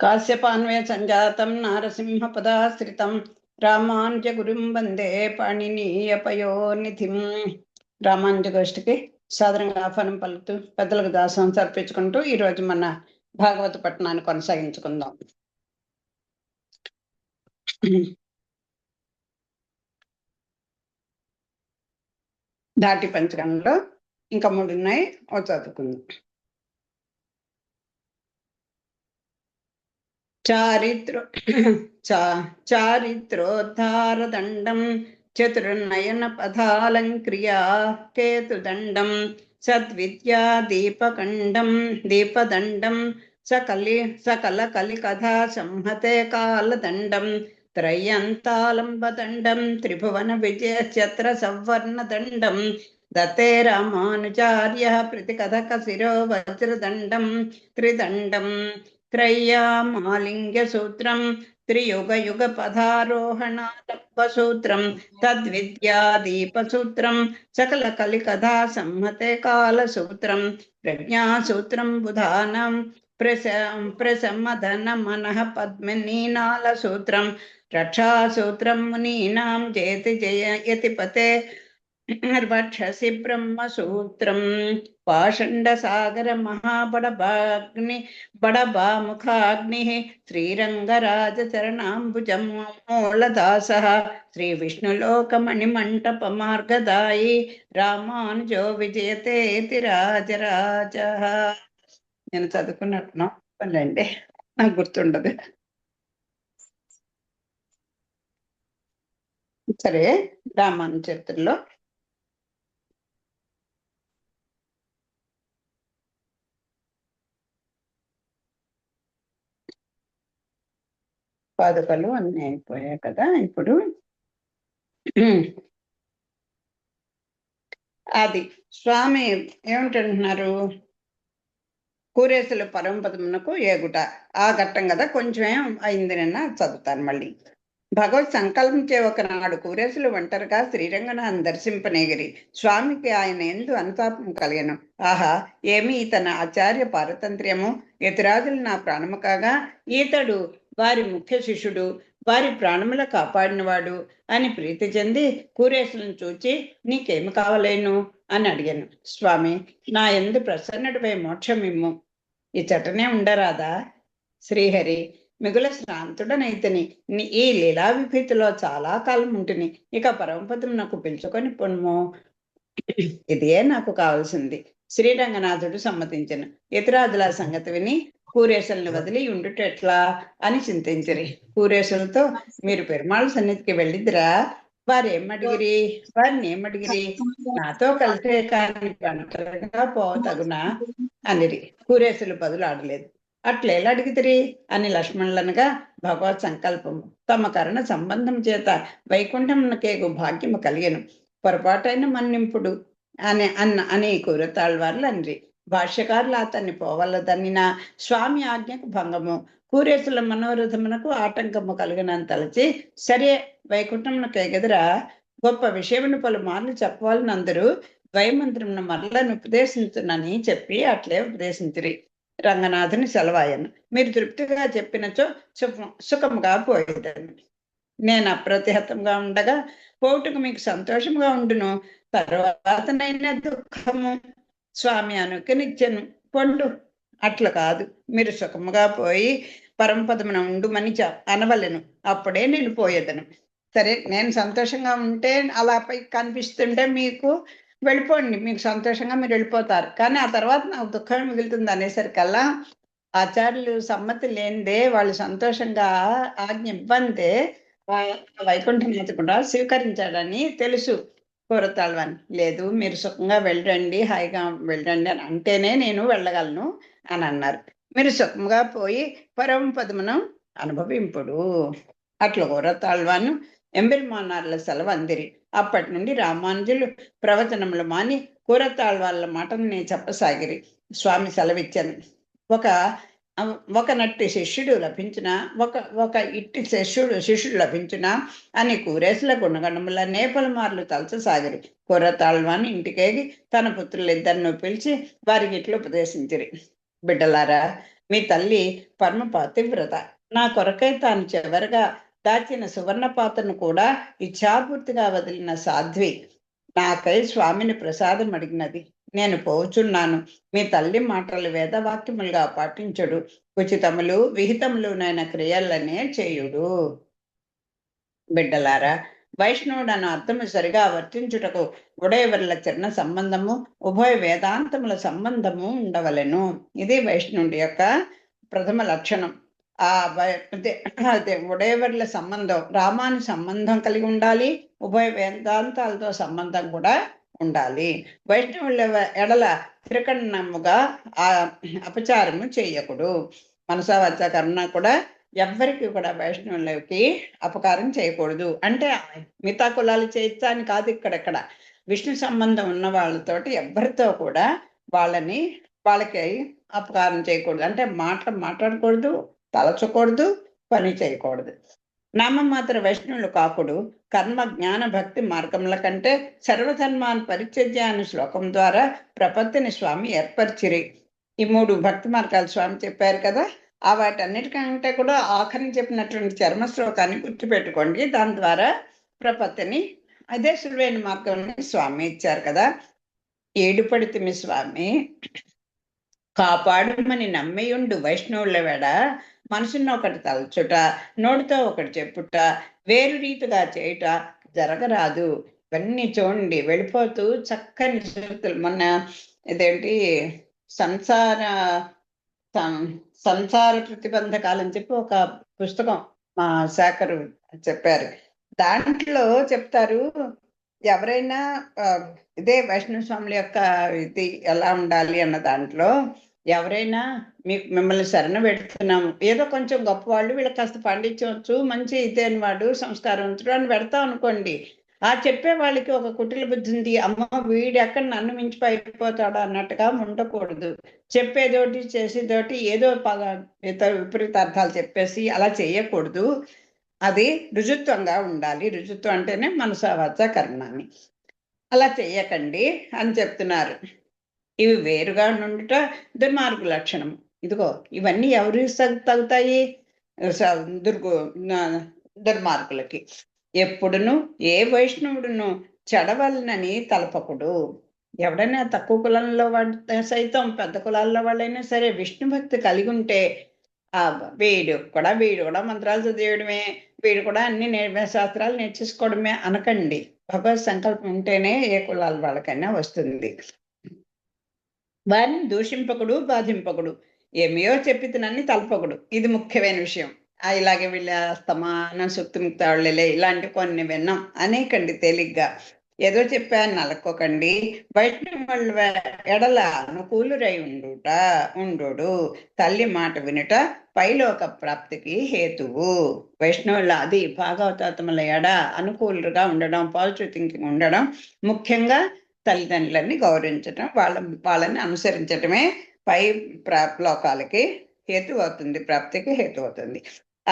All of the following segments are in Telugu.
కాశ్యపాన్వయ సంజాతం నారసింహపదాశ్రితం రామానుజగురుం వందే పాణినీయపయోనిధిం. రామానుజ గోష్ఠికి సాదరంగా ఆహ్వానం పలుకుతూ పెద్దలకు దాసం సమర్పించుకుంటూ ఈరోజు మన భాగవత పట్టణాన్ని కొనసాగించుకుందాం. ధాటి పంచకంలో ఇంకా 3 ఉన్నాయి, ఓ చదువుకుందాం. చారిత్రోద్ధారదండం చతుర్నయన పదాలంక్రియా కేతుదండం సద్విద్యా దీపకండం దీపదండం సకల కలికథా సంహతే కాలదండం త్రయంతాలంబదండం త్రిభువన విజయఛత్ర సవర్ణదండం దత్తే రామానుచార్య ప్రతికథక శిరో వజ్రదండం త్రిదండం త్రయ్యామాలింగ్య సూత్రం త్రియుగ పదారోహణాలంబసూత్రం తద్విద్యాదీపసూత్రం సకల కలికథా సంహతే కాలసూత్రం ప్రజ్ఞాసూత్రం బుధానాం ప్రసమ్మధన మనః పద్మినీనాల సూత్రం రక్షాసూత్రం మునీనాం జయతి జయతిపతే వక్షసి బ్రహ్మసూత్రం పాషండ సాగర మహాబడబాగ్ని బడబాముఖాగ్ని శ్రీరంగరాజ చరణాంబుజం మూలదాస శ్రీ విష్ణులోకమణిమంటప మార్గదాయి రామానుజో విజయతేతి రాజరాజ. నేను చదువుకున్నట్టున్నా పనులండి, నాకు గుర్తుండదు. సరే, రామాను చరిత్రలో పాదుకలు అన్నీ అయిపోయాయి కదా. ఇప్పుడు అది స్వామి ఏమిటంటున్నారు, కూరేసుల పరమపదమునకు ఏగుట ఆ ఘట్టం కదా. కొంచెం అయింది, నిన్న చదువుతాను మళ్ళీ. భగవత్ సంకల్పించే ఒకనాడు కూరేసులు ఒంటరిగా శ్రీరంగనాథను దర్శింపనేగిరి. స్వామికి ఆయన ఎందు అనుతాపం కలిగను. ఆహా, ఏమి ఇతన ఆచార్య పారతంత్ర్యము! యతిరాజులు నా ప్రాణము కాగా ఈతడు వారి ముఖ్య శిష్యుడు, వారి ప్రాణముల కాపాడినవాడు అని ప్రీతి చెంది కూరేసులను చూచి నీకేమి కావలేను అని అడిగాను. స్వామి, నా ఎందు ప్రసన్నుడిపై మోక్షమిమ్ము, ఈ చటనే ఉండరాదా? శ్రీహరి, మిగుల శ్రాంతుడనైతని ఈ లీలా విభీతిలో చాలా కాలం ఉంటుంది, ఇక పరమపదం నాకు పిలుచుకొని పొన్ము, ఇదే నాకు కావాల్సింది. శ్రీరంగనాథుడు సమ్మతించను. యతిరాజుల సంగతి విని కూరేశల్ని వదిలి ఉండుట ఎట్లా అని చింతించిరి. కూరేశలతో మీరు పెరుమాళ్ సన్నిధికి వెళ్ళిద్దిరా? వారిని ఏమడిగిరి? నాతో కలిసే కానీ ఒంటరిగా పోతగునా అనిరి. కూరేశలు బదులాడలేదు. అట్లేలా అడిగితిరి అని లక్ష్మణులనగా భగవత్ సంకల్పము తమ కరణ సంబంధం చేత వైకుంఠమునకేగు భాగ్యము కలిగెను. పొరపాటైన మన్నింపుడు అని కూరతాళ్వార్లు అనిరి. భాష్యకారులు అతన్ని పోవలదనిన స్వామి ఆజ్ఞకు భంగము, కూరేసుల మనోరథమునకు ఆటంకము కలిగినంత తలచి, సరే వైకుంఠమునకు ఎగదురా, గొప్ప విషయమును పలుమార్లు చెప్పవాలని అందరూ ద్వైమంత్రమును మరలను ఉపదేశించునని చెప్పి అట్లే ఉపదేశించిరి. రంగనాథుని సెలవాయను. మీరు తృప్తిగా చెప్పినచో సుఖముగా పోయేదను. నేను అప్రతిహతంగా ఉండగా పోటుకు మీకు సంతోషంగా ఉండును, తర్వాతనైనా దుఃఖము. స్వామి అనుకనిచ్చెను, పొండు. అట్లా కాదు, మీరు సుఖముగా పోయి పరమపదమున ఉండుమని అనవలను, అప్పుడే నేను పోయేదను. సరే, నేను సంతోషంగా ఉంటే అలా పై కనిపిస్తుంటే మీకు వెళ్ళిపోండి, మీకు సంతోషంగా మీరు వెళ్ళిపోతారు, కానీ ఆ తర్వాత నాకు దుఃఖం మిగులుతుంది అనేసరికల్లా ఆచార్యులు సమ్మతి లేనిదే వాళ్ళు సంతోషంగా ఆజ్ఞ ఇవ్వంతే వైకుంఠనాథ్ కూడా స్వీకరించాడని తెలుసు కూరతాళ్వాని. లేదు, మీరు సుఖంగా వెళ్ళండి, హాయిగా వెళ్ళండి అని అంటేనే నేను వెళ్ళగలను అని అన్నారు. మీరు సుఖంగా పోయి పరమపదమును అనుభవింపుడు. అట్లా కూరతాళ్వాను ఎంబెల్మానార్ల సెలవు అందిరి. అప్పటి నుండి రామానుజులు ప్రవచనములు మాని కూరతాళ్వాళ్ళ మాటని చెప్పసాగిరి. స్వామి సెలవిచ్చాను. ఒక నట్టి శిష్యుడు లభించిన ఒక ఇట్టి శిష్యుడు లభించిన అని కూరేసుల గుణగణములనే పలుమార్లు తలచసాగిరి. కూరతాళ్వాను ఇంటికేగి తన పుత్రులిద్దరిని పిలిచి వారికి ఇట్లు ఉపదేశించిరి. బిడ్డలారా, మీ తల్లి పరమ పతివ్రత. నా కొరకై తాను చివరగా దాచిన సువర్ణ పాత్రను కూడా ఇచ్ఛాపూర్తిగా వదిలిన సాధ్వి నాకై స్వామిని ప్రసాదం అడిగినది. నేను పోచున్నాను. మీ తల్లి మాటలు వేదవాక్యములుగా పాటించుడు, ఉచితములు విహితములునైన క్రియలనే చేయుడు. బిడ్డలారా, వైష్ణవుడను అర్థము సరిగా వర్తించుటకు ఉడయవర్ల చరణ సంబంధము, ఉభయ వేదాంతముల సంబంధము ఉండవలెను. ఇది వైష్ణవుడి యొక్క ప్రథమ లక్షణం. అదే ఉడయవర్ల సంబంధం, రామాని సంబంధం కలిగి ఉండాలి, ఉభయ వేదాంతాలతో సంబంధం కూడా ఉండాలి. వైష్ణవుల ఎడల త్రికరణముగా ఆ అపచారము చేయకుడు. మనసా వచ్చ కరుణ కూడా ఎవ్వరికి కూడా వైష్ణవులకి అపకారం చేయకూడదు. అంటే మిగతా కులాలు చేయొచ్చా అని కాదు. ఇక్కడెక్కడ విష్ణు సంబంధం ఉన్న వాళ్ళతోటి ఎవ్వరితో కూడా వాళ్ళకి అపకారం చేయకూడదు. అంటే మాట్లాడకూడదు, తలచకూడదు, పని చేయకూడదు. నామమాత్ర వైష్ణవులు కాకుడు కర్మ జ్ఞాన భక్తి మార్గముల కంటే సర్వధర్మాన్ని పరిత్యజ్య అనే శ్లోకం ద్వారా ప్రపత్తిని స్వామి ఏర్పరిచిరి. ఈ 3 భక్తి మార్గాలు స్వామి చెప్పారు కదా. ఆ వాటన్నిటికంటే కూడా ఆఖరిని చెప్పినటువంటి చర్మ శ్లోకాన్ని గుర్తుపెట్టుకోండి. దాని ద్వారా ప్రపత్తిని, అదే సులువైన మార్గంని స్వామి ఇచ్చారు కదా. ఏడుపడితిమి స్వామి కాపాడుమని నమ్మియుండు వైష్ణవుల వేడ మనసున్న ఒకటి తలచుట, నోటితో ఒకటి చెప్పుట, వేరు రీతిగా చేయుట జరగరాదు. ఇవన్నీ చూడండి, వెళ్ళిపోతూ చక్కని సూక్తులు. మొన్న ఇదేంటి సంసార ప్రతిబంధకాలని చెప్పి ఒక పుస్తకం మా శాఖరు చెప్పారు. దాంట్లో చెప్తారు, ఎవరైనా ఇదే వైష్ణవ స్వాముల యొక్క ఇది ఎలా ఉండాలి అన్న దాంట్లో, ఎవరైనా మిమ్మల్ని శరణ పెడుతున్నాము, ఏదో కొంచెం గొప్పవాళ్ళు, వీళ్ళకి కాస్త పండించవచ్చు, మంచి ఇదేని వాడు సంస్కారవంతుడు అని పెడతాం అనుకోండి. ఆ చెప్పే వాళ్ళకి ఒక కుటిల బుద్ధి ఉంది, అమ్మ వీడు ఎక్కడ నన్ను మించి పైపోతాడు అన్నట్టుగా ఉండకూడదు. చెప్పేదోటి చేసేదోటి ఏదో విపరీతార్థాలు చెప్పేసి అలా చేయకూడదు. అది రుజుత్వంగా ఉండాలి. రుజుత్వం అంటేనే మనసా వాచ కర్మని. అలా చెయ్యకండి అని చెప్తున్నారు. ఇవి వేరుగా నుండుట దుర్మార్గ లక్షణం. ఇదిగో ఇవన్నీ ఎవరు తగ్గుతాయి? దుర్మార్గులకి. ఎప్పుడును ఏ వైష్ణవుడును చెడవలనని తలపకుడు. ఎవడైనా తక్కువ కులంలో వాడు సైతం, పెద్ద కులాల్లో వాళ్ళైనా సరే విష్ణు భక్తి కలిగి ఉంటే వీడు కూడా మంత్రాలు చదివేయడమే, వీడు కూడా అన్ని శాస్త్రాలు నేర్చేసుకోవడమే అనకండి. భగవత్ సంకల్పం ఉంటేనే ఏ కులాల వాళ్ళకైనా వస్తుంది. వారిని దూషింపకుడు, బాధింపకుడు, ఏమియో చెప్పితనని తలపకుడు. ఇది ముఖ్యమైన విషయం. ఇలాగే వీళ్ళ స్తమానం సుక్తిముక్త వాళ్ళలే ఇలాంటి కొన్ని విన్నాం అనేకండి. తేలిగ్గా ఏదో చెప్పాను నలక్కోకండి. వైష్ణవుల ఎడల అనుకూలురై ఉండు తల్లి మాట వినుట పైలోక ప్రాప్తికి హేతువు. వైష్ణవుల అది భాగవతాత్మల ఎడ అనుకూలుగా ఉండడం, పాజిటివ్ థింకింగ్ ఉండడం, ముఖ్యంగా తల్లిదండ్రులని గౌరవించడం, వాళ్ళని అనుసరించడమే పై లోకాలకి హేతు అవుతుంది, ప్రాప్తికి హేతు అవుతుంది.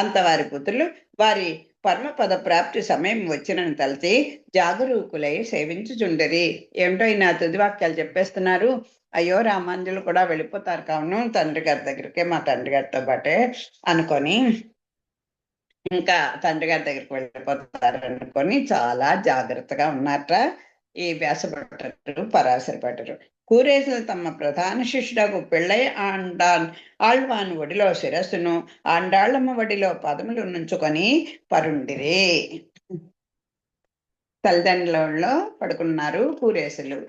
అంతవారి పుత్రులు వారి పరమపద ప్రాప్తి సమయం వచ్చినని తలచి జాగరూకులై సేవించుచుండరి. ఏమిటో ఈయన తుది వాక్యాలు చెప్పేస్తున్నారు. అయ్యో రామాంజులు కూడా వెళ్ళిపోతారు కావును తండ్రి గారి దగ్గరికి, మా తండ్రి గారితో పాటే అనుకొని, ఇంకా తండ్రి గారి దగ్గరికి వెళ్ళిపోతారు అనుకొని చాలా జాగ్రత్తగా ఉన్నారట ఈ వ్యాసభట్టరు, పరాశర భట్టరు. కూరేసులు తమ ప్రధాన శిష్యుడకు పెళ్ళై ఆళ్వాను ఒడిలో శిరస్సును, ఆండాళ్ళమ్మ ఒడిలో పదములు నుంచుకొని పరుండిరే. తల్లిదండ్రులలో పడుకున్నారు కూరేసులు.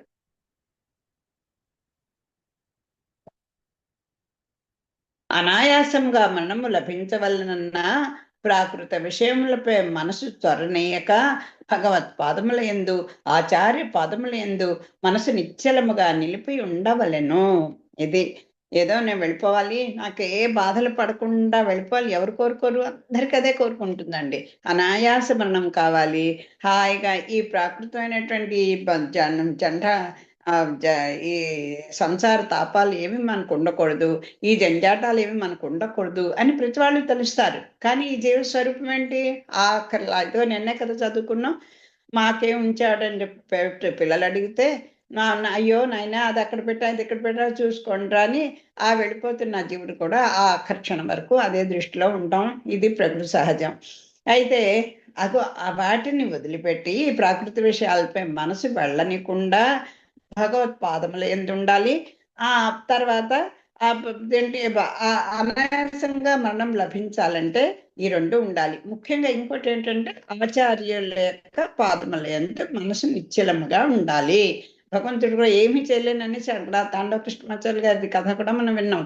అనాయాసంగా మరణము లభించవలనన్న ప్రాకృత విషయములపై మనసు త్వరనీయక భగవత్ పాదముల యందు, ఆచార్య పాదముల యందు మనసు నిశ్చలముగా నిలిపి ఉండవలెను. ఇది ఏదో నేను వెళ్ళిపోవాలి, నాకు ఏ బాధలు పడకుండా వెళ్ళిపోవాలి, ఎవరు కోరుకోరు? అందరికి అదే కోరుకుంటుందండి. అనాయాస మరణం కావాలి, హాయిగా ఈ ప్రాకృతమైనటువంటి జంట ఈ సంసార తాపాలు ఏమి మనకు ఉండకూడదు, ఈ జంజాటాలు ఏమి మనకు ఉండకూడదు అని ప్రతి వాళ్ళు తెలుస్తారు. కానీ ఈ జీవ స్వరూపం ఏంటి? ఆఖరిలో ఏదో నిన్నే కదా చదువుకున్నాం, మాకేం ఉంచాడని చెప్పి పిల్లలు అడిగితే అయ్యో నాయన అది అక్కడ పెట్టా ఇది ఇక్కడ పెట్టా చూసుకోండి అని ఆ వెళ్ళిపోతున్న జీవుడు కూడా ఆ ఆకర్షణ వరకు అదే దృష్టిలో ఉంటాం. ఇది ప్రకృతి సహజం. అయితే అదో ఆ వాటిని వదిలిపెట్టి ప్రాకృతి విషయాలపై మనసు వెళ్ళనికుండా భగవత్పాదములు ఎందు ఉండాలి. ఆ తర్వాత ఏంటి అనాయాసంగా మరణం లభించాలంటే ఈ రెండు ఉండాలి. ముఖ్యంగా ఇంకోటి ఏంటంటే ఆచార్యుల యొక్క పాదముల యందు మనసు నిశ్చలముగా ఉండాలి. భగవంతుడు కూడా ఏమీ చేయలేనని అక్కడ తాండవ కృష్ణమాచార్య గారి కథ కూడా మనం విన్నాం.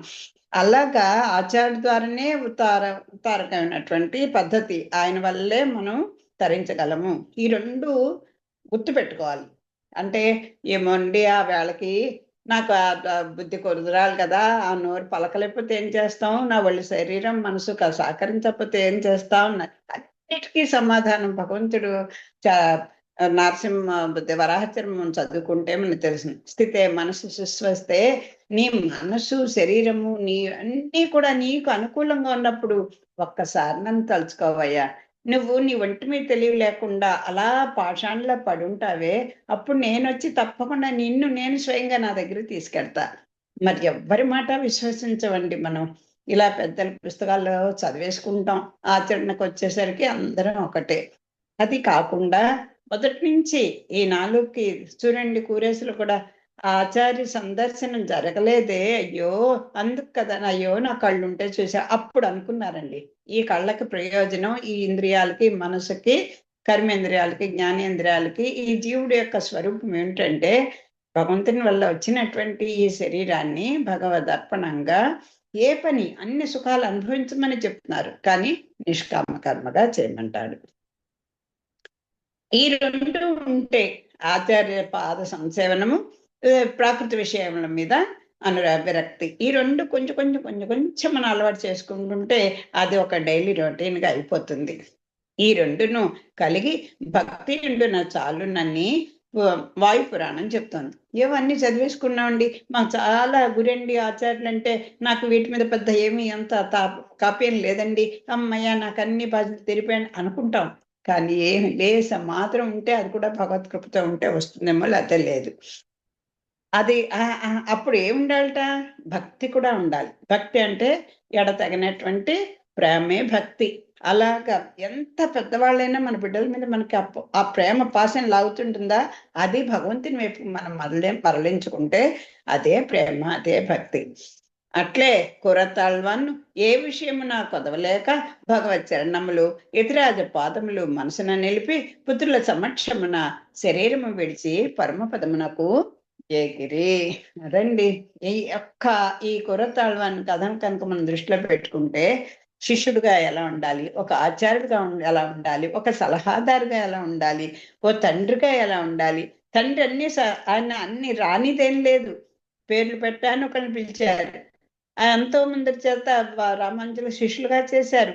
అలాగా ఆచార్య ద్వారానే ఉత్తారకమైనటువంటి పద్ధతి. ఆయన వల్లే మనం తరించగలము. ఈ రెండు గుర్తు పెట్టుకోవాలి. అంటే ఏమోండి ఆ వేళకి నాకు బుద్ధి కుదరాలి కదా, ఆ నోరు పలకలేకపోతే ఏం చేస్తాం, నా ఒళ్ళు శరీరం మనసు సహకరించకపోతే ఏం చేస్తాం, అన్నిటికీ సమాధానం భగవంతుడు నరసింహ వరాహచర్మం చదువుకుంటే మనకు తెలుసు. స్థితే మనసు సుస్వస్తే, నీ మనసు శరీరము నీ అన్నీ కూడా నీకు అనుకూలంగా ఉన్నప్పుడు ఒక్కసారి నన్ను తలుచుకోవయ్యా. నువ్వు నీ ఒంటి మీద తెలివి లేకుండా అలా పాషాణలో పడుంటావే, అప్పుడు నేను వచ్చి తప్పకుండా నిన్ను నేను స్వయంగా నా దగ్గర తీసుకెళ్తా. మరి ఎవ్వరి మాట విశ్వసించవండి మనం. ఇలా పెద్దల పుస్తకాల్లో చదివేసుకుంటాం, ఆచరణకు వచ్చేసరికి అందరం ఒకటే. అది కాకుండా మొదటి నుంచి ఈ నాలుగుకి చూడండి, కూరేసులు కూడా ఆచార్య సందర్శనం జరగలేదే, అయ్యో అందుకు కదా, అయ్యో నా కళ్ళుంటే చూసా అప్పుడు అనుకున్నారండి. ఈ కళ్ళకి ప్రయోజనం ఈ ఇంద్రియాలకి, మనసుకి, కర్మేంద్రియాలకి, జ్ఞానేంద్రియాలకి ఈ జీవుడి యొక్క స్వరూపం ఏమిటంటే భగవంతుని వల్ల వచ్చినటువంటి ఈ శరీరాన్ని భగవదర్పణంగా ఏ పని అన్ని సుఖాలు అనుభవించమని చెప్తున్నారు, కానీ నిష్కామ కర్మగా చేయమంటాడు. ఈ రెండు ఉంటే ఆచార్య పాద సంసేవనము, ప్రాకృతి విషయముల మీద విరక్తి, ఈ రెండు కొంచెం కొంచెం కొంచెం కొంచెం మనం అలవాటు చేసుకుంటుంటే అది ఒక డైలీ రొటీన్గా అయిపోతుంది. ఈ రెండును కలిగి భక్తి ఉండున చాలునని వాయు పురాణం చెప్తుంది. ఇవన్నీ చదివేసుకున్నామండి, మాకు చాలా గురండి ఆచార్యులు అంటే, నాకు వీటి మీద పెద్ద ఏమీ అంత కాప్యం లేదండి, అమ్మయ్య నాకు అన్ని బాధ్యతలు తెరిపోయాను అనుకుంటాం. కానీ ఏమి లేస మాత్రం ఉంటే అది కూడా భగవత్ కృపతో ఉంటే వస్తుందేమో, లేకపోతే లేదు. అది అప్పుడు ఏముండాలట, భక్తి కూడా ఉండాలి. భక్తి అంటే ఎడతగినటువంటి ప్రేమే భక్తి. అలాగా ఎంత పెద్దవాళ్ళైనా మన బిడ్డల మీద మనకి ఆ ప్రేమ పాసం లాగుతుంటుందా, అది భగవంతుని వైపు మనం మరలించుకుంటే అదే ప్రేమ, అదే భక్తి. అట్లే కురతాళ్వాన్ ఏ విషయము నా కొదవలేక భగవత్ చరణములు యతిరాజ పాదములు మనసున నిలిపి పుత్రుల సమక్షమున శరీరము విడిచి పరమపదమునకు ఏగిరి. అదండి ఈ కురతాళ్వాన్ కథను కనుక మనం దృష్టిలో పెట్టుకుంటే శిష్యుడిగా ఎలా ఉండాలి, ఒక ఆచార్యుడిగా ఎలా ఉండాలి, ఒక సలహాదారుగా ఎలా ఉండాలి, ఓ తండ్రిగా ఎలా ఉండాలి. తండ్రి ఆయన అన్ని రానిదేం లేదు, పేర్లు పెట్టాను ఒకరిని పిలిచారు, ఎంతో మంది చేత రామానుజులు శిష్యులుగా చేశారు.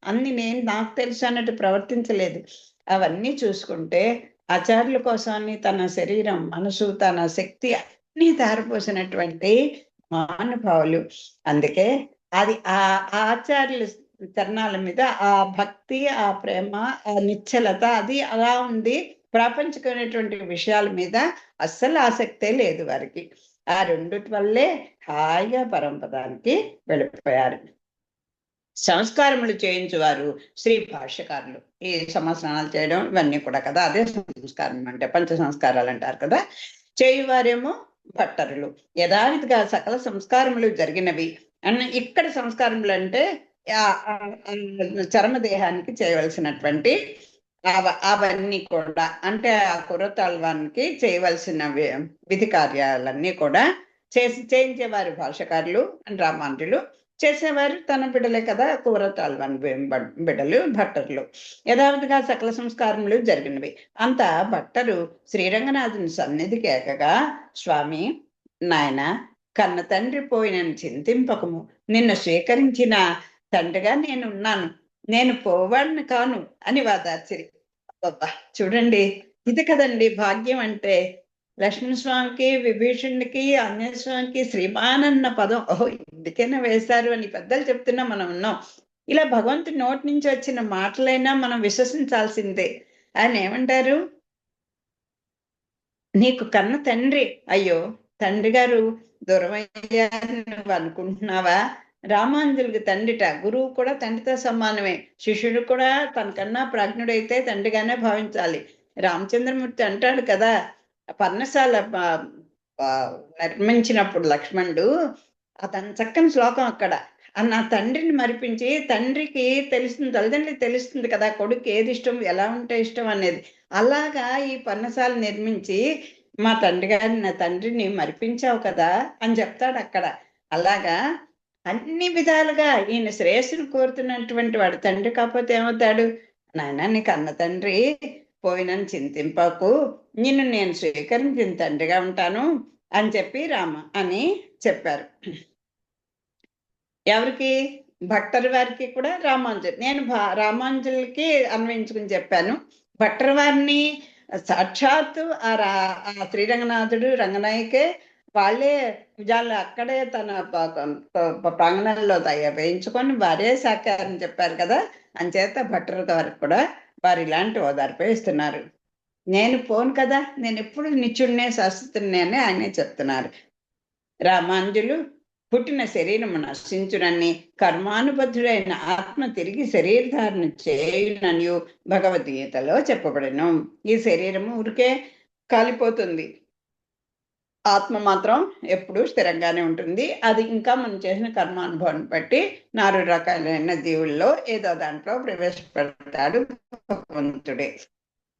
అన్ని నాకు తెలుసు అన్నట్టు ప్రవర్తించలేదు. అవన్నీ చూసుకుంటే ఆచార్యుల కోసాన్ని తన శరీరం, మనసు, తన శక్తి అన్ని ధారపోసినటువంటి మహానుభావులు. అందుకే అది ఆ ఆచార్యుల చరణాల మీద ఆ భక్తి, ఆ ప్రేమ, ఆ నిశ్చలత అది అలా ఉంది. ప్రాపంచికమైనటువంటి విషయాల మీద అస్సలు ఆసక్తే లేదు వారికి. ఆ రెండిటి వల్లే హాయిగా పరంపదానికి వెళ్ళిపోయారు. సంస్కారములు చేయించువారు శ్రీ భాష్యకారులు. ఈ సంవత్సరాలు చేయడం ఇవన్నీ కూడా కదా, అదే సంస్కారం అంటే, పంచ సంస్కారాలు అంటారు కదా. చేయువారేమో భట్టరులు. యథావిధిగా సకల సంస్కారములు జరిగినవి ఇక్కడ సంస్కారములు అంటే చర్మదేహానికి చేయవలసినటువంటి అవన్నీ కూడా, అంటే ఆ కుర్రతాళ్వానికి చేయవలసిన విధి కార్యాలన్నీ కూడా చేయించేవారు భాషకారులు అని రామానుజులు. చేసేవారు తన బిడ్డలే కదా కుర్రతాళ్వాన్ బిడ్డలు భట్టర్లు. యథావిధిగా సకల సంస్కారములు జరిగినవి. అంత భట్టరు శ్రీరంగనాథుని సన్నిధికి ఏకగా, స్వామి నాయన కన్న తండ్రి పోయినని చింతింపకము, నిన్ను స్వీకరించిన తండ్రిగా నేనున్నాను, నేను పోవాడిని కాను అని వాదార్చిరి. అబ్బా చూడండి, ఇది కదండి భాగ్యం అంటే. లక్ష్మణస్వామికి, విభీషణుడికి, ఆంజనేయ స్వామికి శ్రీమానన్న పదం ఇందుకైనా వేశారు అని పెద్దలు చెప్తున్నా మనం ఉన్నాం. ఇలా భగవంతుడి నోటి నుంచి వచ్చిన మాటలైనా మనం విశ్వసించాల్సిందే. ఆయన ఏమంటారు, నీకు కన్న తండ్రి, అయ్యో తండ్రి గారు దూరమయ్యారని నువ్వు అనుకుంటున్నావా? రామానుజులకి తండ్రిట, గురువు కూడా తండ్రితో సమానమే. శిష్యుడు కూడా తనకన్నా ప్రాజ్ఞుడైతే తండ్రిగానే భావించాలి. రామచంద్రమూర్తి అంటాడు కదా, పర్ణశాల నిర్మించినప్పుడు లక్ష్మణుడు, అతని చక్కని శ్లోకం అక్కడ, నా తండ్రిని మరిపించి, తండ్రికి తెలుస్తుంది, తల్లిదండ్రులకి తెలుస్తుంది కదా కొడుకు ఏది ఇష్టం, ఎలా ఉంటే ఇష్టం అనేది. అలాగా ఈ పర్ణశాల నిర్మించి మా తండ్రి గారిని, నా తండ్రిని మరిపించావు కదా అని చెప్తాడు అక్కడ. అలాగా అన్ని విధాలుగా ఈయన శ్రేయస్సును కోరుతున్నటువంటి వాడు. తండ్రి కాకపోతే ఏమవుతాడు? నాయన నీకు అన్న తండ్రి పోయినని చింతింపకు, నిన్ను నేను స్వీకరించిన తండ్రిగా ఉంటాను అని చెప్పి రామ అని చెప్పారు. ఎవరికి? భట్టర్ వారికి కూడా రామానుజులు. నేను రామానుజులకి అన్వయించుకుని చెప్పాను. భట్టర్ వారిని సాక్షాత్తు ఆ శ్రీరంగనాథుడు, రంగనాయకే వాళ్ళే విజయాలు అక్కడే తన ప్రాంగణంలో వేయించుకొని వారే సాకారని చెప్పారు కదా. అంచేత భట్టర్ గారికి కూడా వారు ఇలాంటి ఓదార్పే ఇస్తున్నారు. నేను పోను కదా, నేను ఎప్పుడు నిత్యుడినే శాశ్వతుడినే అని ఆయనే చెప్తున్నారు. రామానుజులు పుట్టిన శరీరము నశించునని, కర్మానుబద్ధుడైన ఆత్మ తిరిగి శరీరధారణ చేయునని భగవద్గీతలో చెప్పబడను. ఈ శరీరము ఊరికే కాలిపోతుంది, ఆత్మ మాత్రం ఎప్పుడూ స్థిరంగానే ఉంటుంది. అది ఇంకా మనం చేసిన కర్మానుభవాన్ని బట్టి 4 రకాలైన జీవుల్లో ఏదో దాంట్లో ప్రవేశపెడతాడు భగవంతుడే.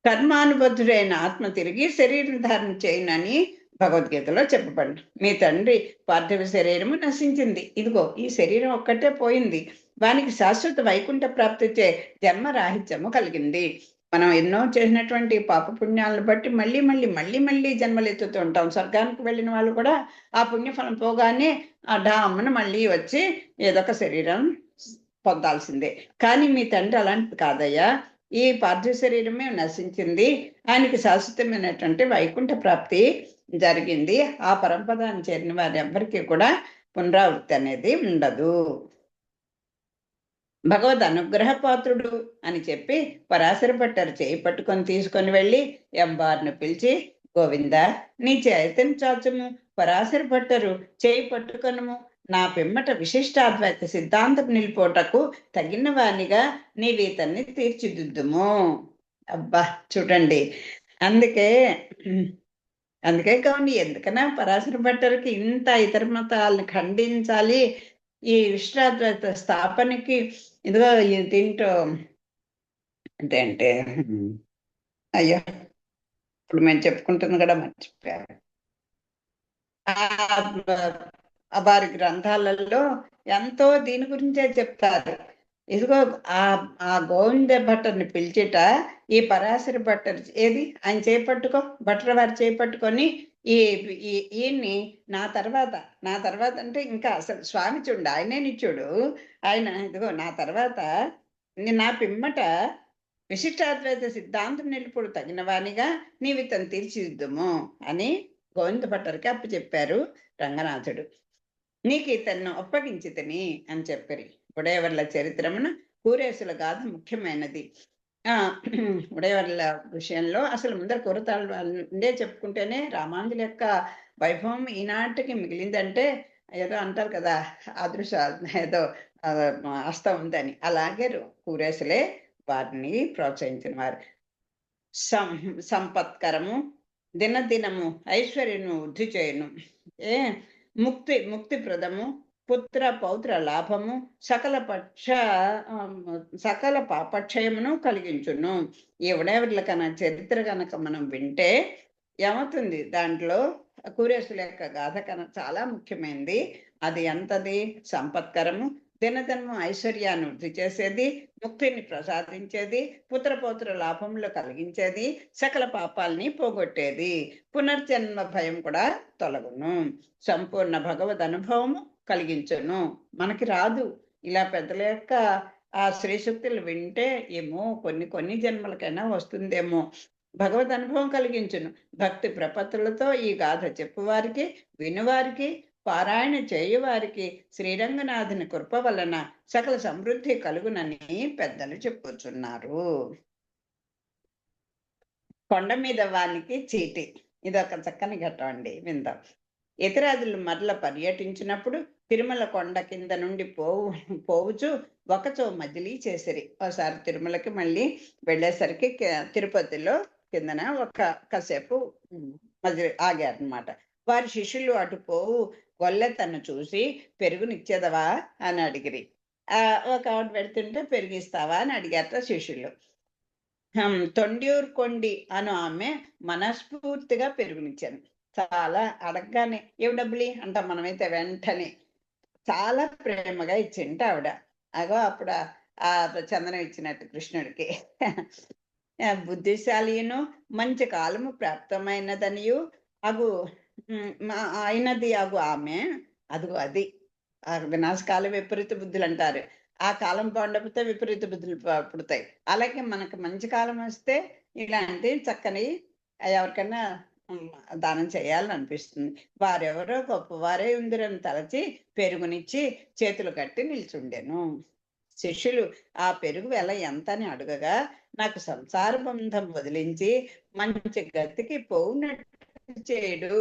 కర్మానుబద్ధుడైన ఆత్మ తిరిగి శరీరం ధారణ చేయనని భగవద్గీతలో చెప్పబడి, మీ తండ్రి పార్థివ శరీరము నశించింది, ఇదిగో ఈ శరీరం ఒక్కటే పోయింది, వానికి శాశ్వత వైకుంఠ ప్రాప్తి చే జన్మ రాహిత్యము కలిగింది. మనం ఎన్నో చేసినటువంటి పాపపుణ్యాలను బట్టి మళ్ళీ మళ్ళీ మళ్ళీ మళ్ళీ జన్మలు ఎత్తుతూ ఉంటాం. స్వర్గానికి వెళ్ళిన వాళ్ళు కూడా ఆ పుణ్యఫలం పోగానే ఆ డామ్మను మళ్ళీ వచ్చి ఏదొక శరీరం పొందాల్సిందే. కానీ మీ తండ్రి అలాంటిది కాదయ్యా, ఈ పార్థివ శరీరమే నశించింది, ఆయనకి శాశ్వతమైనటువంటి వైకుంఠ ప్రాప్తి జరిగింది. ఆ పరంపదాన్ని చేరిన వారి ఎవ్వరికీ కూడా పునరావృత్తి అనేది ఉండదు. భగవద్ అనుగ్రహ పాత్రుడు అని చెప్పి పరాశర భట్టర్ చేయి పట్టుకొని తీసుకొని వెళ్ళి ఎంబార్ను పిలిచి, గోవింద నీ చేతను చాచము, పరాశర భట్టరు చేయి పట్టుకొనము, నా పిమ్మట విశిష్టాద్వైత సిద్ధాంతం నిలిపోటకు తగిన వానిగా నీవీతన్ని తీర్చిదిద్దుము. అబ్బా చూడండి, అందుకే కావండి ఎందుకన్నా పరాశర భట్టరికి ఇంత ఇతర మతాలను ఖండించాలి, ఈ విశిష్టాద్వైత స్థాపనకి ఇదిగో దీంట్లో అంటే అయ్యో ఇప్పుడు మేము చెప్పుకుంటుంది కూడా మర్చిపోయారు. వారి గ్రంథాలలో ఎంతో దీని గురించే చెప్తారు. ఇదిగో ఆ గోవింద భట్టర్ని పిలిచిట, ఈ పరాశర భట్టర్ ఏది ఆయన చేపట్టుకో, భట్టర్ వారు చేపట్టుకొని ఈయన్ని నా తర్వాత అంటే ఇంకా అసలు స్వామి చూడు, ఆయనే నిత్యుడు, ఆయన ఇదిగో నా తర్వాత నా పిమ్మట విశిష్టాద్వైత సిద్ధాంతం నిలుపుడు తగిన వానిగా నీవు ఇతను తీర్చిదిద్దుము అని గోవింద భట్టర్కి అప్పచెప్పారు రంగనాథుడు. నీకు ఇతన్ని అప్పగించితని అని చెప్పారు. ఉడయవర్ల చరిత్రమున కూరేసుల గాథ ముఖ్యమైనది. ఉడయవర్ల విషయంలో అసలు ముందర కూరతాళ్ళే చెప్పుకుంటేనే రామానుజుల యొక్క వైభవం ఈనాటికి మిగిలిందంటే ఏదో అంటారు కదా, అదృశ ఏదో హస్తం ఉందని. అలాగే కూరేసులే వారిని ప్రోత్సహించిన వారు. సంపత్కరము దినదినము ఐశ్వర్యను వృద్ధి చేయను, ముక్తిప్రదము పుత్ర పౌత్ర లాభము సకల పాపక్షయమును కలిగించును. ఈ ఉడయవర్ల చరిత్ర కనుక మనం వింటే ఏమవుతుంది, దాంట్లో కూరేసుల యొక్క గాథ కనుక చాలా ముఖ్యమైనది. అది ఎంతది? సంపత్కరము, దినదినము ఐశ్వర్యాన్ని వృద్ధి చేసేది, ముక్తిని ప్రసాదించేది, పుత్రపౌత్ర లాభంలో కలిగించేది, సకల పాపాలని పోగొట్టేది, పునర్జన్మ భయం కూడా తొలగును, సంపూర్ణ భగవద్ అనుభవము కలిగించును. మనకి రాదు, ఇలా పెద్దల యొక్క ఆ శ్రీశక్తులు వింటే ఏమో కొన్ని జన్మలకైనా వస్తుందేమో. భగవద్ అనుభవం కలిగించును. భక్తి ప్రపత్తులతో ఈ గాథ చెప్పువారికి, వినువారికి, పారాయణ చేయువారికి శ్రీరంగనాథుని కృప వలన సకల సమృద్ధి కలుగునని పెద్దలు చెప్పుచున్నారు. కొండ మీద వానికి చీటి. ఇదొక చక్కని ఘట్టం అండి, విందాం. యతిరాజులు మరల పర్యటించినప్పుడు తిరుమల కొండ కింద నుండి పోవుచు ఒకచో మజిలీ చేసిరి. ఒకసారి తిరుమలకి మళ్ళీ వెళ్ళేసరికి తిరుపతిలో కిందన కాసేపు మజిలీ ఆగారనమాట. వారి శిష్యులు అటు పోవు గొల్లె తను చూసి పెరుగునిచ్చేదవా అని అడిగిరి. ఒక ఆవిడ పెడుతుంటే పెరిగిస్తావా అని అడిగారట శిష్యులు. తొండ్యూరు కొండి అను ఆమె మనస్ఫూర్తిగా పెరుగునిచ్చాను. చాలా అడగగానే ఏవి డబ్బులి అంటాం మనమైతే వెంటనే. చాలా ప్రేమగా ఇచ్చింట ఆవిడ. అగో అప్పుడు ఆ చందనం ఇచ్చినట్టు కృష్ణుడికి. బుద్ధిశాలిను మంచి కాలము ప్రాప్తమైనదనియు అగు అయినది అగు ఆమె. అదిగో అది వినాశకాల విపరీత బుద్ధులు అంటారు. ఆ కాలం బాగుండకపోతే విపరీత బుద్ధులు పుడతాయి. అలాగే మనకు మంచి కాలం వస్తే ఇలాంటి చక్కని ఎవరికైనా దానం చేయాలని అనిపిస్తుంది. వారెవరో గొప్పవారే ఉందిరని తలచి పెరుగునిచ్చి చేతులు కట్టి నిల్చుండెను. శిష్యులు ఆ పెరుగు వెల ఎంత అని అడగగా నాకు సంసార బంధం వదిలించి మంచి గతికి పోవునట్టు చేయడు.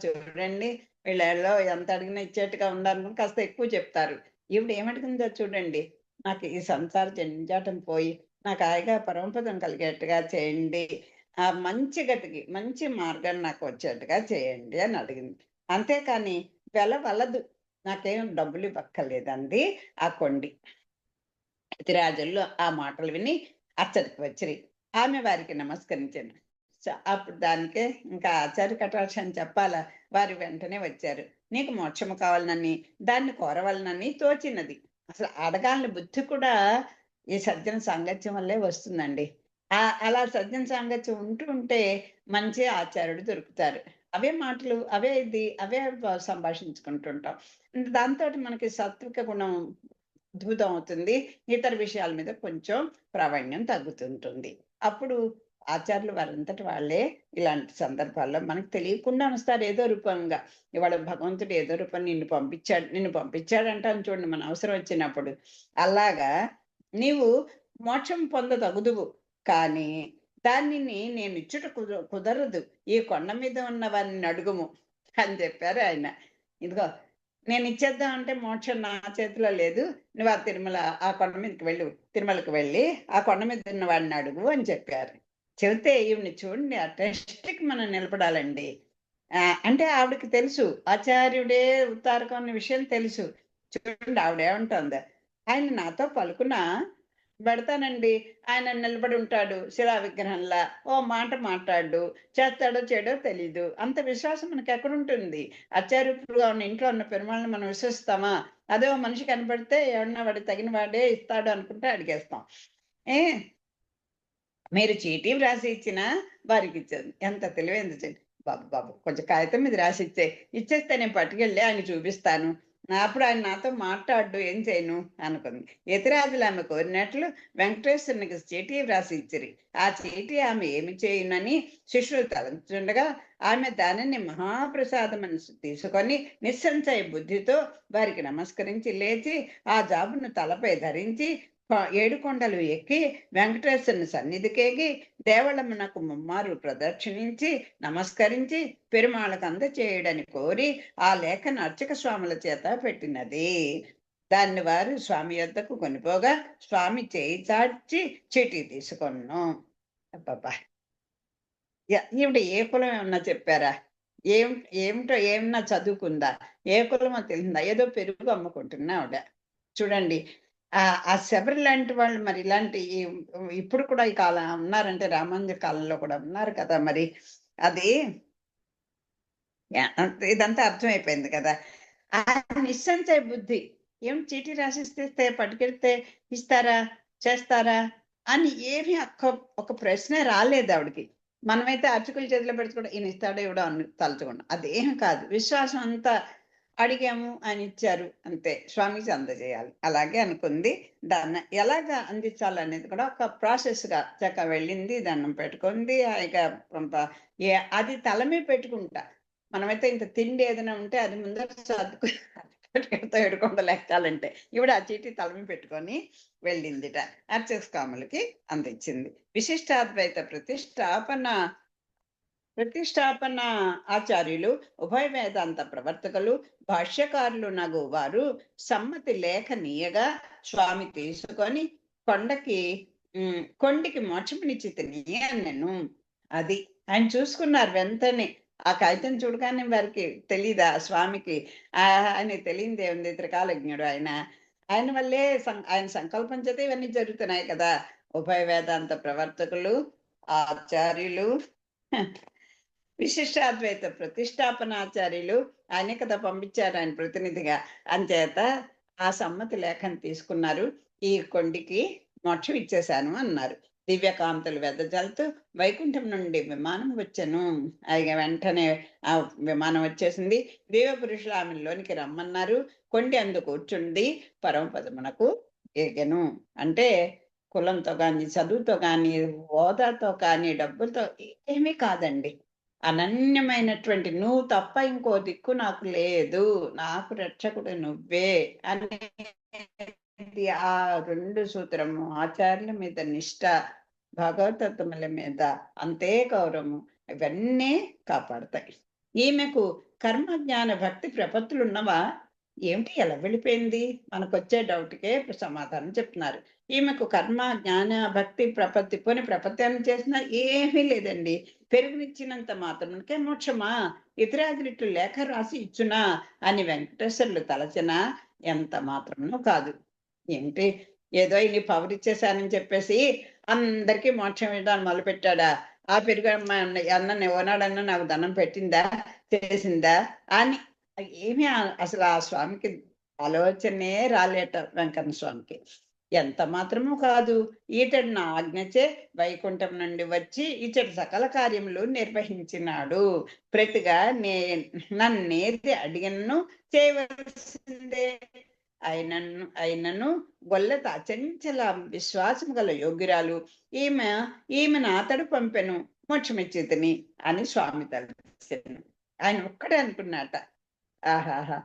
చూడండి, వీళ్ళలో ఎంత అడిగినా ఇచ్చేట్టుగా ఉండాలని కాస్త ఎక్కువ చెప్తారు. ఈవిడ ఏమడిగిందో చూడండి, నాకు ఈ సంసార జంజాటం పోయి నాకు హాయిగా పరమపదం కలిగేట్టుగా చేయండి, ఆ మంచి గతికి మంచి మార్గం నాకు వచ్చేట్టుగా చేయండి అని అడిగింది. అంతేకాని వెల వలదు, నాకేం డబ్బులు ఇవ్వక్కర్లేదండి ఆ కొండి. యతిరాజుల్లో ఆ మాటలు విని అచ్చడికి వచ్చిరి. ఆమె వారికి నమస్కరించాను. అప్పుడు దానికే ఇంకా ఆచార్య కటాక్ష అని చెప్పాలా. వారు వెంటనే వచ్చారు. నీకు మోక్షము కావాలనని దాన్ని కోరవలనని తోచినది. అసలు అడగాలని బుద్ధి కూడా ఈ సజ్జన సాంగత్యం వల్లే వస్తుందండి. అలా సజ్జన సాంగత్యం ఉంటే మంచి ఆచార్యుడు దొరుకుతారు. అవే మాటలు, అవే సంభాషించుకుంటుంటాం. దాంతో మనకి సాత్విక గుణం ఉద్భుతం అవుతుంది. ఇతర విషయాల మీద కొంచెం ప్రావీణ్యం తగ్గుతుంటుంది. అప్పుడు ఆచార్యులు వారంతటి వాళ్ళే ఇలాంటి సందర్భాల్లో మనకు తెలియకుండా వస్తారు ఏదో రూపంగా. ఇవాళ భగవంతుడు ఏదో రూపం నిన్ను పంపించాడంటాను చూడండి మన అవసరం వచ్చినప్పుడు. అలాగా నీవు మోక్షం పొందదగుదువు, కానీ దానిని నేను ఇచ్చుట కుదరదు. ఈ కొండ మీద ఉన్న వారిని అడుగుము అని చెప్పారు ఆయన. ఇదిగో నేను ఇచ్చేద్దాం అంటే మోక్షం నా చేతిలో లేదు. నువ్వు ఆ కొండ మీదకి తిరుమలకి వెళ్ళి ఆ కొండ మీద ఉన్న వాడిని అడుగు అని చెప్పారు. చెబితే ఈవిని చూడండి, ఆ టెస్ట్కి మనం నిలబడాలండి. అంటే ఆవిడకి తెలుసు ఆచార్యుడే ఉత్తారకం అనే విషయం తెలుసు. చూడండి ఆవిడేమంటుందా, ఆయన నాతో పలుకున పెడతానండి, ఆయన నిలబడి ఉంటాడు శిలా విగ్రహంలా, ఓ మాట మాట్లాడు, చేస్తాడో చేయడో తెలీదు. అంత విశ్వాసం మనకి ఎక్కడుంటుంది? ఆచార్యుడుగా ఉన్న ఇంట్లో ఉన్న పెరుమాళ్ళని మనం విశ్వసిస్తామా? అదే మనిషి కనబడితే ఎవరన్నా వాడి తగిన వాడే ఇస్తాడు అనుకుంటే అడిగేస్తాం. మీరు చీటీ వ్రాసి ఇచ్చినా వారికి ఇచ్చేది. ఎంత తెలివైంది బాబు కొంచెం కాగితం మీద రాసి ఇచ్చేస్తే నేను పట్టుకెళ్ళి ఆయన చూపిస్తాను, అప్పుడు ఆయన నాతో మాట్లాడు, ఏం చేయను అనుకుంది. యతిరాజులు ఆమె కోరినట్లు వెంకటేశ్వరునికి చీటీ వ్రాసి ఇచ్చిరి. ఆ చీటీ ఆమె ఏమి చేయునని శిష్యులు తలంచుండగా ఆమె దానిని మహాప్రసాదమని తీసుకొని నిస్సంశయ బుద్ధితో వారికి నమస్కరించి లేచి ఆ జాబును తలపై ధరించి 7 కొండలు ఎక్కి వెంకటేశ్వరుని సన్నిధికేగి దేవళమునకు ముమ్మారు ప్రదక్షిణించి నమస్కరించి పెరుమాళకు అందచేయడని కోరి ఆ లేఖను అర్చక స్వాముల చేత పెట్టినది. దాన్ని వారు స్వామి యొద్దకు కొనిపోగా స్వామి చేయి చాచి చీటీ తీసుకొను. అబ్బబ్బా, ఈవిడ ఏ కులం ఏమన్నా చెప్పారా? ఏమన్నా చదువుకుందా? ఏ కులమో తెలిసిందా? ఏదో పెరుగు అమ్ముకుంటున్నా ఆవిడ. చూడండి, ఆ శబరి లాంటి వాళ్ళు మరి ఇలాంటి ఇప్పుడు కూడా ఈ కాలం ఉన్నారంటే రామానుజ కాలంలో కూడా ఉన్నారు కదా. మరి అది ఇదంతా అర్థమైపోయింది కదా. ఆ నిస్సంశయ బుద్ధి, ఏం చీటీ రాసిస్తే పట్టుకెళ్తే ఇస్తారా, చేస్తారా అని ఏమీ ఒక ప్రశ్నే రాలేదు ఆవిడకి. మనమైతే అర్చకుల చేతిలో పెట్టుకుంటే ఈయన ఇస్తాడో ఇవ్వడం అని తలుచుకున్నాం. అదేం కాదు, విశ్వాసం అంతా అడిగాము ఆయన ఇచ్చారు అంతే, స్వామికి అందజేయాలి అలాగే అనుకుంది. దాన్ని ఎలాగ అందించాలనేది కూడా ఒక ప్రాసెస్గా చక్కగా వెళ్ళింది, దండం పెట్టుకుంది. అది తలమే పెట్టుకుంటా. మనమైతే ఇంత తిండి ఏదైనా ఉంటే అది ముందర చదువుకు 7 కొండలు ఎక్కాలంటే ఇవిడ ఆ చీటీ తలమి పెట్టుకొని వెళ్ళిందిట, అర్చక స్వాములకి అందించింది. విశిష్టాద్వైత ప్రతిష్టాపన ప్రతిష్టాపన ఆచార్యులు, ఉభయ వేదాంత ప్రవర్తకులు, భాష్యకారులు నగు వారు సమ్మతి లేఖనీయగా స్వామి తీసుకొని కొండకి కొండికి మోక్షమునిచ్చితిని అన్నెను. అది ఆయన చూసుకున్నారు వెంటనే. ఆ కాగితం చూడగానే వారికి తెలీదా స్వామికి? ఆయన తెలియదు ఏముంది, త్రికాలజ్ఞుడు ఆయన. ఆయన వల్లే ఆయన సంకల్పం చేత ఇవన్నీ జరుగుతున్నాయి కదా. ఉభయ వేదాంత ప్రవర్తకులు, ఆచార్యులు, విశిష్టాద్వైత ప్రతిష్టాపనాచార్యులు ఆయన కదా పంపించారు ఆయన ప్రతినిధిగా. అంచేత ఆ సమ్మతి లేఖను తీసుకున్నారు. ఈ కొండికి మోక్షం ఇచ్చేశాను అన్నారు. దివ్యకాంతులు వెదజల్లుతూ వైకుంఠం నుండి విమానం వచ్చెను. ఆయన వెంటనే ఆ విమానం వచ్చేసింది. దివ్య పురుషులు ఆమెలోనికి రమ్మన్నారు. కొండి అందు కూర్చుండి పరమపదమునకు ఎగెను. అంటే కులంతో కానీ, చదువుతో కానీ, హోదాతో కానీ, డబ్బులతో ఏమీ కాదండి. అనన్యమైనటువంటి నువ్వు తప్ప ఇంకో దిక్కు నాకు లేదు, నాకు రక్షకుడు నువ్వే అనేది ఆ 2 సూత్రము. ఆచార్యుల మీద నిష్ఠ, భగవతత్వముల మీద అంతే గౌరవము, ఇవన్నీ కాపాడతాయి. ఈమెకు కర్మ జ్ఞాన భక్తి ప్రపత్తులు ఉన్నవా? ఏమిటి ఎలా వెళ్ళిపోయింది? మనకొచ్చే డౌట్కే సమాధానం చెప్తున్నారు. ఈమెకు కర్మ జ్ఞాన భక్తి ప్రపత్తి, పోని ప్రపత్యాన్ని చేసినా ఏమీ లేదండి. పెరుగునిచ్చినంత మాత్రమునకే మోక్షమా? ఇతరాదులిట్లు లేఖ రాసి ఇచ్చునా అని వెంకటేశ్వర్లు తలచిన ఎంత మాత్రమును కాదు. ఏమిటి ఏదో ఇన్ని పవర్ ఇచ్చేసానని చెప్పేసి అందరికీ మోక్షం ఇవ్వడానికి మొదలుపెట్టాడా? ఆ పెరుగు అన్న ఓనాడన్నా నాకు దండం పెట్టిందా, చేసిందా అని ఏమి అసలు ఆ స్వామికి ఆలోచనే రాలేట. వెంకన్న స్వామికి ఎంత మాత్రము కాదు. ఈతడు నా ఆజ్ఞచే వైకుంఠం నుండి వచ్చి ఇతడు సకల కార్యములు నిర్వహించినాడు. ప్రతిగా నన్నేది అడిగను చేయవలసిందే. అయినను గొల్లత అచంచల విశ్వాసం గల యోగ్యురాలు ఈమెను అతడు పంపెను, మోక్షమిచ్చితిని అని స్వామి తలచాను. ఆయన ఒక్కడే అనుకున్నట, ఆహాహా,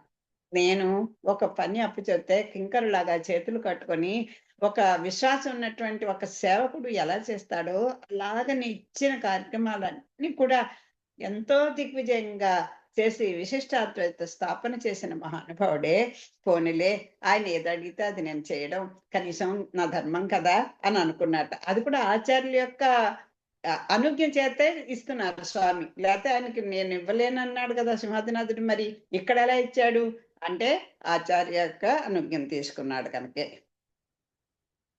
నేను ఒక పని అప్పు చెప్తే కింకరులాగా చేతులు కట్టుకొని ఒక విశ్వాసం ఉన్నటువంటి ఒక సేవకుడు ఎలా చేస్తాడో అలాగని ఇచ్చిన కార్యక్రమాలన్నీ కూడా ఎంతో దిగ్విజయంగా చేసి విశిష్టాద్వైత స్థాపన చేసిన మహానుభావుడే. పోనీలే, ఆయన ఏది అడిగితే అది నేను చేయడం కనీసం నా ధర్మం కదా అని అనుకున్నట్ట. అది కూడా ఆచార్యుల యొక్క అనుజ్ఞ చేతే ఇస్తున్నారు స్వామి. లేకపోతే ఆయనకి నేను ఇవ్వలేనన్నాడు కదా సింహాద్రినాథుడు. మరి ఇక్కడ ఎలా ఇచ్చాడు అంటే ఆచార్య యొక్క అనుజ్ఞం తీసుకున్నాడు కనుకే.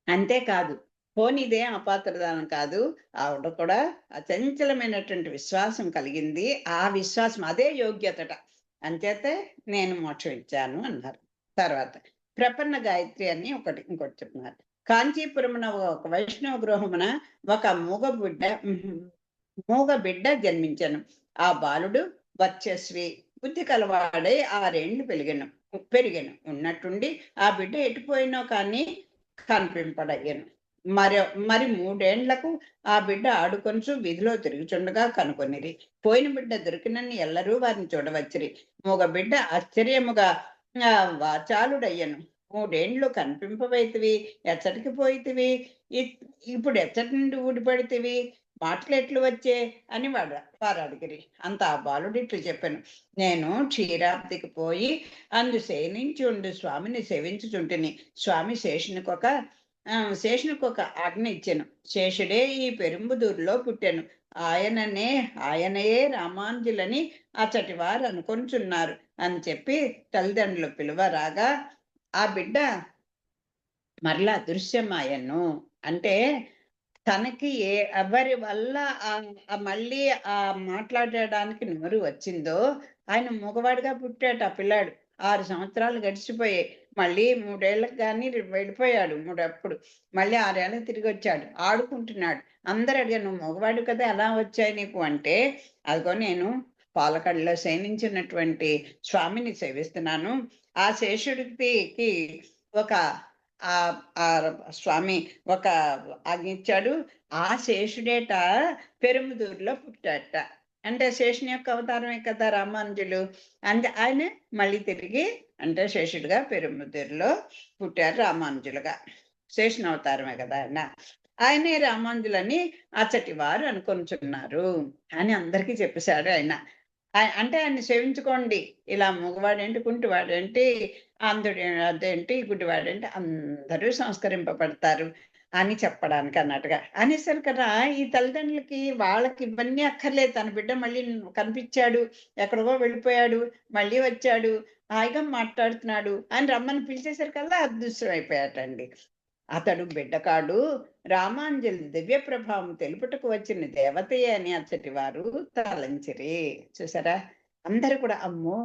అంతేకాదు, పోనీదేం అపాత్రదానం కాదు, ఆవిడ కూడా అచంచలమైనటువంటి విశ్వాసం కలిగింది. ఆ విశ్వాసం అదే యోగ్యతట. అంచేతే నేను మోక్షం ఇచ్చాను అన్నారు. తర్వాత ప్రపన్న గాయత్రి అని ఇంకోటి చెప్తున్నారు. కాంచీపురమున ఒక వైష్ణవ గృహమున ఒక మూగ బిడ్డ జన్మించను. ఆ బాలుడు వర్చస్వి, బుద్ధి కలవాడై 6 ఏళ్ళు పెరిగాను. ఉన్నట్టుండి ఆ బిడ్డ ఎటుపోయినో కానీ కనిపింపడయ్యను. మరి 3 ఏండ్లకు ఆ బిడ్డ ఆడుకొంచు వీధిలో తిరుగుచుండగా కనుకొనిరి. పోయిన బిడ్డ దొరికినని ఎల్లరూ వారిని చూడవచ్చిరి. మూగ బిడ్డ ఆశ్చర్యముగా వాచాలుడయ్యను. 3 ఏండ్లు కనిపింపవైతివి, ఎచ్చటికి పోయితివి, ఇప్పుడు ఎచ్చటి నుండి ఊడిపడితివి, మాటలు ఎట్లు వచ్చే అని వారు అడిగిరి. అంత ఆ బాలుడు ఇట్లు చెప్పాను, నేను క్షీరాబ్దికి పోయి అందు సేనించి ఉండు స్వామిని సేవించుచుంటిని. స్వామి శేషునికి ఒక ఆజ్ఞ ఇచ్చాను. శేషుడే ఈ పెరుంబుదూరులో పుట్టాను. ఆయనయే రామాంజులని అచ్చటి వారు అనుకొంచున్నారు అని చెప్పి తల్లిదండ్రులు పిలువరాగా ఆ బిడ్డ మరలా అదృశ్యమాయను. అంటే తనకి ఎవరి వల్ల మళ్ళీ ఆ మాట్లాడడానికి నోరు వచ్చిందో, ఆయన మగవాడిగా పుట్టాడు ఆ పిల్లాడు. 6 సంవత్సరాలు గడిచిపోయాయి. మళ్ళీ 3 ఏళ్ళకి కానీ వెళ్ళిపోయాడు. అప్పుడు మళ్ళీ 6 ఏళ్ళకి తిరిగి వచ్చాడు, ఆడుకుంటున్నాడు. అందరు అడిగారు, నువ్వు మగవాడు కదా, ఎలా వచ్చాయి నీకు అంటే, అదిగో నేను పాలకడలో శయనించినటువంటి స్వామిని సేవిస్తున్నాను. ఆ శేషుడికి ఒక ఆ స్వామి ఒక ఆజ్ఞ ఇచ్చాడు. ఆ శేషుడేట పెరుముదూరులో పుట్టాట. అంటే శేషుని యొక్క అవతారమే కదా రామానుజులు. ఆయన మళ్ళీ తిరిగి అంటే శేషుడిగా పెరుముదూరులో పుట్టారు రామానుజులుగా. శేషుని అవతారమే కదా ఆయన. ఆయనే రామాంజులని అచ్చటి వారు అనుకొనుచున్నారు అని అందరికీ చెప్పేశాడు ఆయన. అంటే ఆయన్ని సేవించుకోండి. ఇలా మగవాడేంటి, కుంటివాడేంటి, అదేంటి, గుడ్డివాడేంటి అందరూ సంస్కరింపబడతారు అని చెప్పడానికి అన్నట్టుగా. అనేసరి కదా ఈ తల్లిదండ్రులకి వాళ్ళకి ఇవన్నీ అక్కర్లేదు. తన బిడ్డ మళ్ళీ కనిపిచ్చాడు, ఎక్కడికో వెళ్ళిపోయాడు, మళ్ళీ వచ్చాడు, హాయిగా మాట్లాడుతున్నాడు అని రమ్మని పిలిచేసరికల్లా అదృశ్యం అయిపోయాటండి. అతడు బిడ్డకాడు, రామాంజలి దివ్య ప్రభావం తెలుపుటకు వచ్చిన దేవతయే అని అచ్చటి వారు తలంచిరి. చూసారా? అందరూ కూడా అమ్మో!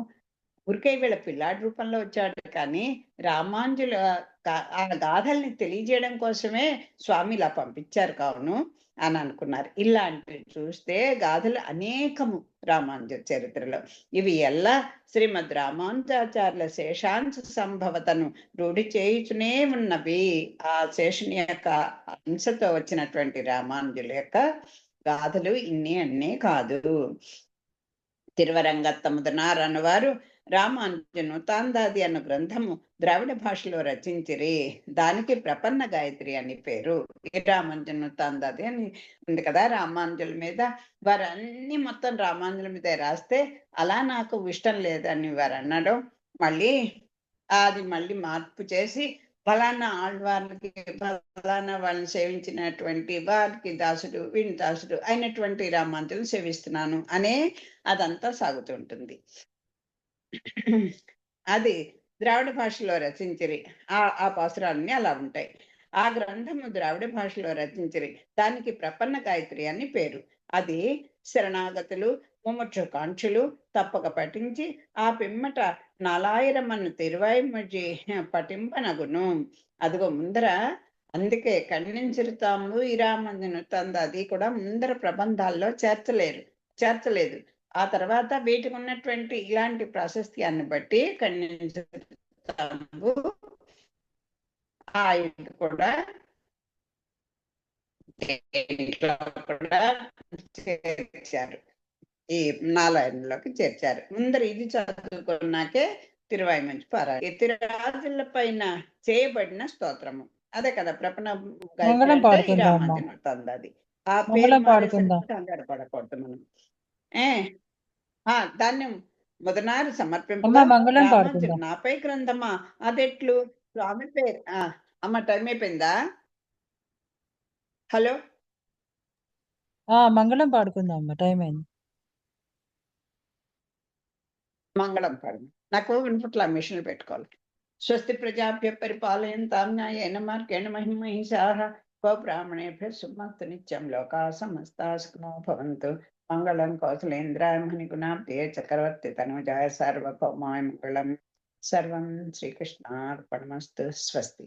ఊరికే వీళ్ళ పిల్లాడి రూపంలో వచ్చాడు కానీ, రామాంజుల ఆ గాథల్ని తెలియజేయడం కోసమే స్వామి ఇలా పంపించారు కావును అని అనుకున్నారు. ఇలాంటివి చూస్తే గాథలు అనేకము రామానుజ చరిత్రలో. ఇవి ఎల్లా శ్రీమద్ రామానుజాచార్యుల శేషాంశ సంభవతను రూఢి చేయుచునే ఉన్నవి. ఆ శేషుని యొక్క అంశతో వచ్చినటువంటి రామానుజుల యొక్క గాథలు ఇన్ని అన్నే కాదు. తిరువరంగత్తముదనార్ అన్నవారు రామానుజను తాందాది అన్న గ్రంథము ద్రావిడ భాషలో రచించిరి. దానికి ప్రపన్న గాయత్రి అని పేరు. ఈ రామానుజను తాందాది అని ఉంది కదా రామానుజుల మీద. వారన్నీ మొత్తం రామానుజుల మీదే రాస్తే అలా నాకు ఇష్టం లేదని వారు అనడం, మళ్ళీ మార్పు చేసి ఫలానా ఆళ్వార్లకి ఫలానా వాళ్ళని సేవించినటువంటి వారికి దాసుడు, వీని దాసుడు అయినటువంటి రామానుజులను సేవిస్తున్నాను అనే అదంతా సాగుతుంటుంది. అది ద్రావిడ భాషలో రచించిరి. ఆ పాసురాలన్నీ అలా ఉంటాయి. ఆ గ్రంథము ద్రావిడ భాషలో రచించిరి. దానికి ప్రపన్న గాయత్రి అని పేరు. అది శరణాగతులు, ముముక్షు కాంక్షులు తప్పక పఠించి ఆ పిమ్మట 4000 తిరువాయిమొഴി పఠింపనగును. అదిగో ముందర అందుకే ఖండించిరుతాము ఈ రామంజను అది కూడా ముందర ప్రబంధాల్లో చేర్చలేదు. ఆ తర్వాత వీటికి ఉన్నటువంటి ఇలాంటి ప్రాశస్త్యాన్ని బట్టి ఖండించుతాము ఆ ఇది కూడా చేర్చారు. ఈ నారాయణలోకి చేర్చారు. ముందర ఇది చదువుకున్నాకే తిరువాయిమంచి పారాయణ. ఈ తిరురాజుల పైన చేయబడిన స్తోత్రము. అదే కదా ప్రపణ గాయత్రి అంటే రామాంజనుతంది. ఆ పేరు కంగారు పడకూడదు మనం. ధాన్యం మొదనారు సమర్పింపగా రామాంజను నాపై గ్రంథమా అదెట్లు స్వామి పేరు. అమ్మ టైం అయిపోయిందా? హలో, మంగళం పాడుకుందాం. టైం అయింది. మంగళం పాడు. నాకు వినపట్ల మిషన్ పెట్టుకోవాలి. స్వస్తి ప్రజాభ్య పరిపాలయంతాం న్యాయేన మార్గేణ మహిమహిషాః గోబ్రాహ్మణేభ్యः శుభమస్తు నిత్యం లోకాः సమస్తాः సుఖినో భవంతు. మంగళం కౌసలేంద్రాయ మణిగుణాబ్ధే చక్రవర్తి తనూజాయ సార్వభౌమాయ మంగళం. సర్వం శ్రీకృష్ణార్పణమస్తు. స్వస్తి.